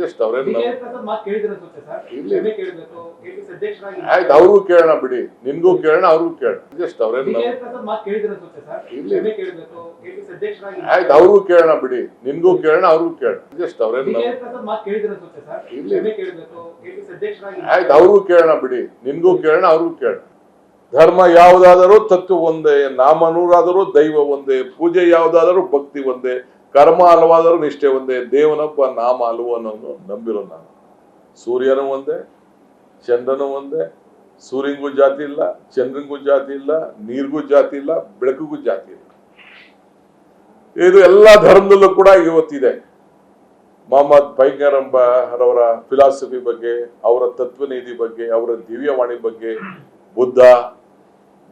Just ಅವ್ರೇನು ಇಲ್ಲಿ ಆಯ್ತು, ಅವ್ರಿಗೂ ಕೇಳೋಣ ಬಿಡಿ, ನಿನ್ಗೂ ಕೇಳೋಣ ಅವ್ರಿಗೂ ಕೇಳೋಣ. ಜಸ್ಟ್ ಅವ್ರೇನು ಇಲ್ಲಿ ಆಯ್ತು, ಅವ್ರಿಗೂ ಕೇಳೋಣ ಬಿಡಿ, ನಿನ್ಗೂ ಕೇಳೋಣ ಅವ್ರಿಗೂ ಕೇಳೋಣ. ಜಸ್ಟ್ ಅವ್ರೇನು ಇಲ್ಲಿ ಆಯ್ತು, ಅವ್ರಿಗೂ ಕೇಳೋಣ ಬಿಡಿ, ನಿನ್ಗೂ ಕೇಳೋಣ ಅವ್ರಿಗೂ ಕೇಳೋಣ. ಧರ್ಮ ಯಾವುದಾದರೂ ತತ್ವ ಒಂದೇ, ನಾಮ ನೂರಾದರೂ ದೈವ ಒಂದೇ, ಪೂಜೆ ಯಾವುದಾದರೂ ಭಕ್ತಿ ಒಂದೇ, ಕರ್ಮ ಹಲವಾದರೂ ನಿಷ್ಠೆ ಒಂದೇ, ದೇವನೊಬ್ಬ ನಾಮ ಹಲವು ಅನ್ನೋನು ನಂಬಿರೋ ನಾನು. ಸೂರ್ಯನೂ ಒಂದೇ, ಚಂದ್ರನೂ ಒಂದೇ, ಸೂರ್ಯನಿಗೂ ಜಾತಿ ಇಲ್ಲ, ಚಂದ್ರನಿಗೂ ಜಾತಿ ಇಲ್ಲ, ನೀರಿಗೂ ಜಾತಿ ಇಲ್ಲ, ಬೆಳಕಿಗೂ ಜಾತಿ ಇಲ್ಲ. ಇದು ಎಲ್ಲ ಧರ್ಮದಲ್ಲೂ ಕೂಡ ಇವತ್ತಿದೆ. ಮೊಹಮ್ಮದ್ ಪೈಗಂಬರವರ ಫಿಲಾಸಫಿ ಬಗ್ಗೆ, ಅವರ ತತ್ವನೀತಿ ಬಗ್ಗೆ, ಅವರ ದಿವ್ಯವಾಣಿ ಬಗ್ಗೆ, ಬುದ್ಧ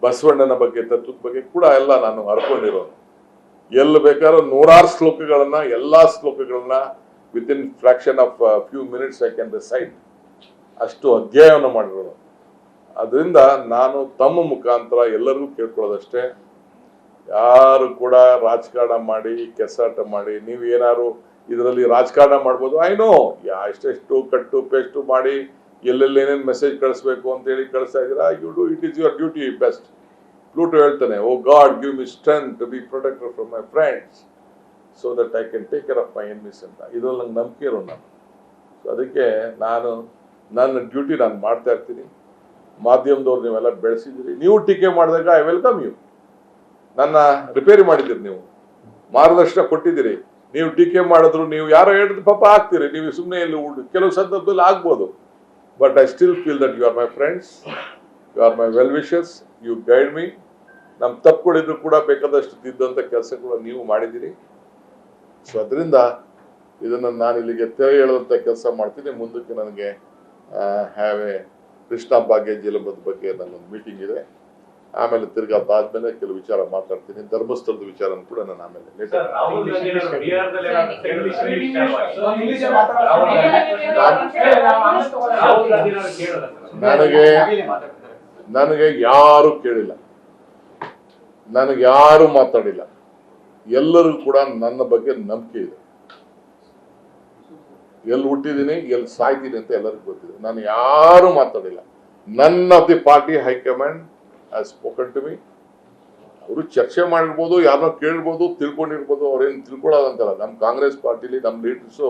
ಬಸವಣ್ಣನ ಬಗ್ಗೆ, ತತ್ವದ ಬಗ್ಗೆ ಕೂಡ ಎಲ್ಲ ನಾನು ಹರ್ಕೊಂಡಿರೋನು. ಎಲ್ಲಿ ಬೇಕಾದ್ರೂ ನೂರಾರು ಶ್ಲೋಕಗಳನ್ನ, ಎಲ್ಲಾ ಶ್ಲೋಕಗಳನ್ನ within fraction of few minutes I can recite. ಅಷ್ಟು ಅಧ್ಯಯನ ಮಾಡಿರೋನು. ಅದರಿಂದ ನಾನು ತಮ್ಮ ಮುಖಾಂತರ ಎಲ್ಲರಿಗೂ ಕೇಳ್ಕೊಳ್ಳೋದಷ್ಟೇ, ಯಾರು ಕೂಡ ರಾಜಕಾರಣ ಮಾಡಿ ಕೆಸಾಟ ಮಾಡಿ, ನೀವು ಏನಾದ್ರು ಇದರಲ್ಲಿ ರಾಜಕಾರಣ ಮಾಡ್ಬೋದು, ಐನೋ ಎಷ್ಟೆಷ್ಟು ಕಟ್ಟು ಪೇಸ್ಟು ಮಾಡಿ ಎಲ್ಲೆಲ್ಲಿ ಏನೇನು ಮೆಸೇಜ್ ಕಳಿಸ್ಬೇಕು ಅಂತ ಹೇಳಿ ಕಳಿಸ್ತಾ ಇದ್ದೀರಾ. You do it is your duty best. Pluto ಹೇಳ್ತಾನೆ, O God give me strength to be protector from my friends so that I can take care of my enemies ಅಂತ. ಇದ್ರಲ್ಲಿ ನಂಗೆ ನಂಬಿಕೆ ಇರೋ ನಾನು. ಸೊ ಅದಕ್ಕೆ ನಾನು ನನ್ನ ಡ್ಯೂಟಿ ನಾನು ಮಾಡ್ತಾ ಇರ್ತೀನಿ. ಮಾಧ್ಯಮದವ್ರು ನೀವೆಲ್ಲ ಬೆಳೆಸಿದ್ದೀರಿ, ನೀವು ಟೀಕೆ ಮಾಡಿದಾಗ ಐ ವೆಲ್ಕಮ್ ಯು. ನನ್ನ ರಿಪೇರಿ ಮಾಡಿದ್ದೀರಿ, ನೀವು ಮಾರ್ಗದರ್ಶನ ಕೊಟ್ಟಿದ್ದೀರಿ. ನೀವು ಟೀಕೆ ಮಾಡಿದ್ರು, ನೀವು ಯಾರೋ ಹೇಳಿದ್ರು ಪಾಪ ಆಗ್ತೀರಿ, ನೀವು ಸುಮ್ಮನೆ ಇಲ್ಲಿ ಕೆಲವು ಸಂದರ್ಭದಲ್ಲಿ ಆಗ್ಬೋದು. But I still feel that you are my friends, you are my well-wishers, you guide me. ನಮ್ಮ ತಪ್ಪುಗಳಿದ್ರು ಕೂಡ ಬೇಕಾದಷ್ಟು ತಿದ್ದಂಥ ಕೆಲಸಗಳು ನೀವು ಮಾಡಿದ್ದೀರಿ. ಸೊ ಅದರಿಂದ ಇದನ್ನು ನಾನು ಇಲ್ಲಿಗೆ ತೆರೆ ಹೇಳುವಂಥ ಕೆಲಸ ಮಾಡ್ತೀನಿ. ಮುಂದಕ್ಕೆ ನನಗೆ ಹ್ಯಾವ್ ಎ ಕೃಷ್ಣ ಭಾಗ್ಯ ಜಿಲಂಬದ ಬಗ್ಗೆ ನನ್ನೊಂದು ಮೀಟಿಂಗ್ ಇದೆ. ಆಮೇಲೆ ತಿರ್ಗಾ ಅದಾದ್ಮೇಲೆ ಕೆಲವು ವಿಚಾರ ಮಾತಾಡ್ತೀನಿ. ಧರ್ಮಸ್ಥಳದ ವಿಚಾರ ಕೂಡ ನಾನು ಆಮೇಲೆ ನನಗೆ ಯಾರು ಕೇಳಿಲ್ಲ, ನನಗೆ ಯಾರು ಮಾತಾಡಿಲ್ಲ. ಎಲ್ಲರಿಗೂ ಕೂಡ ನನ್ನ ಬಗ್ಗೆ ನಂಬಿಕೆ ಇದೆ. ಎಲ್ಲಿ ಹುಟ್ಟಿದ್ದೀನಿ, ಎಲ್ಲಿ ಸಾಯ್ತೀನಿ ಅಂತ ಎಲ್ಲರಿಗೂ ಗೊತ್ತಿದೆ. ನಾನು ಯಾರು ಮಾತಾಡಿಲ್ಲ. None of the party high command has spoken to me. ಅವರು ಚರ್ಚೆ ಮಾಡಿರ್ಬೋದು, ಯಾರನ್ನೋ ಕೇಳಿರ್ಬೋದು, ತಿಳ್ಕೊಂಡಿರ್ಬೋದು. ಅವ್ರೇನು ತಿಳ್ಕೊಳ್ಳೋದಂತಲ್ಲ. ನಮ್ಮ ಕಾಂಗ್ರೆಸ್ ಪಾರ್ಟಿಲಿ ನಮ್ಮ ಲೀಡರ್ಸು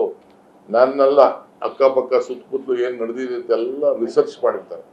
ನನ್ನೆಲ್ಲ ಅಕ್ಕಪಕ್ಕ ಸುತ್ತಮುತ್ತಲು ಏನು ನಡೆದಿದೆ ಅಂತೆಲ್ಲ ರಿಸರ್ಚ್ ಮಾಡಿರ್ತಾರೆ.